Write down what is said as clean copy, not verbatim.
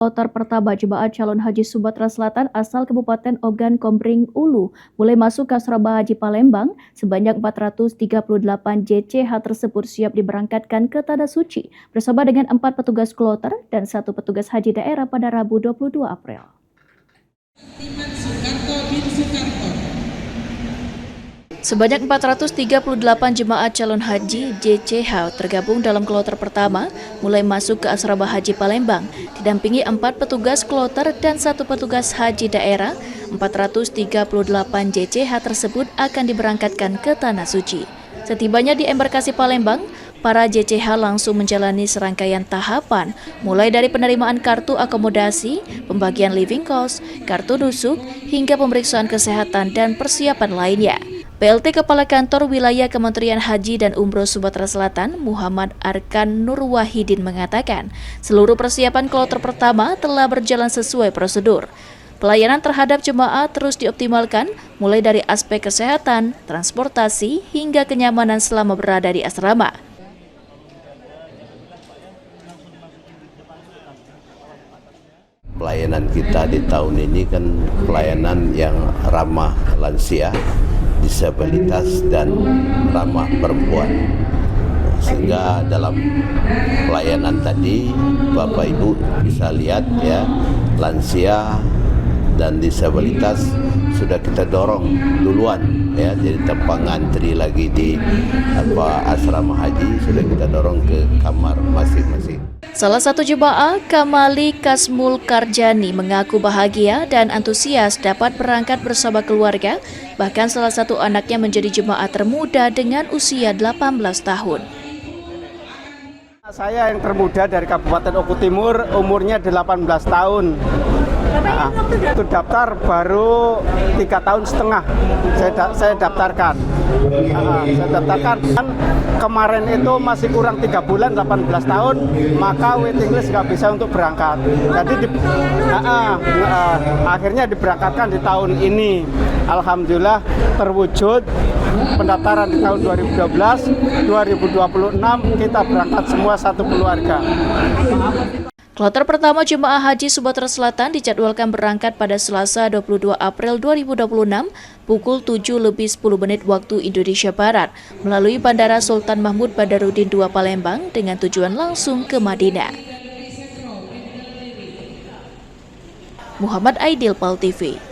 Kloter pertama jemaah calon haji Sumatera Selatan asal Kabupaten Ogan Komering Ulu mulai masuk ke asrama haji Palembang. Sebanyak 438 JCH tersebut siap diberangkatkan ke Tanah Suci bersama dengan 4 petugas kloter dan 1 petugas haji daerah pada Rabu 22 April. Sebanyak 438 jemaah calon haji JCH tergabung dalam kloter pertama mulai masuk ke asrama haji Palembang, didampingi 4 petugas kloter dan 1 petugas haji daerah. 438 JCH tersebut akan diberangkatkan ke Tanah Suci. Setibanya di embarkasi Palembang, para JCH langsung menjalani serangkaian tahapan, mulai dari penerimaan kartu akomodasi, pembagian living cost, kartu nusuk, hingga pemeriksaan kesehatan dan persiapan lainnya. PLT Kepala Kantor Wilayah Kementerian Haji dan Umroh Sumatera Selatan, Muhammad Arkan Nur Wahidin mengatakan, seluruh persiapan kloter pertama telah berjalan sesuai prosedur. Pelayanan terhadap jemaah terus dioptimalkan, mulai dari aspek kesehatan, transportasi, hingga kenyamanan selama berada di asrama. Pelayanan kita di tahun ini kan pelayanan yang ramah lansia, disabilitas, dan ramah perempuan. Sehingga dalam pelayanan tadi Bapak Ibu bisa lihat ya, lansia dan disabilitas sudah kita dorong duluan ya, jadi tanpa ngantri lagi di asrama haji, sudah kita dorong ke kamar masing-masing. Salah satu jemaah, Kamali Kasmul Karjani, mengaku bahagia dan antusias dapat berangkat bersama keluarga, bahkan salah satu anaknya menjadi jemaah termuda dengan usia 18 tahun. Saya yang termuda dari Kabupaten Oku Timur, umurnya 18 tahun. Nah, itu daftar baru 3 tahun setengah saya daftarkan. Kan kemarin itu masih kurang 3 bulan, 18 tahun, maka waiting list nggak bisa untuk berangkat. Jadi akhirnya diberangkatkan di tahun ini. Alhamdulillah terwujud pendaftaran di tahun 2012, 2026 kita berangkat semua satu keluarga. Kloter pertama jemaah haji Sumatera Selatan dijadwalkan berangkat pada Selasa 22 April 2026 pukul 7:10 waktu Indonesia Barat melalui Bandara Sultan Mahmud Badarudin II Palembang dengan tujuan langsung ke Madinah. Muhammad Aidil, PAL TV.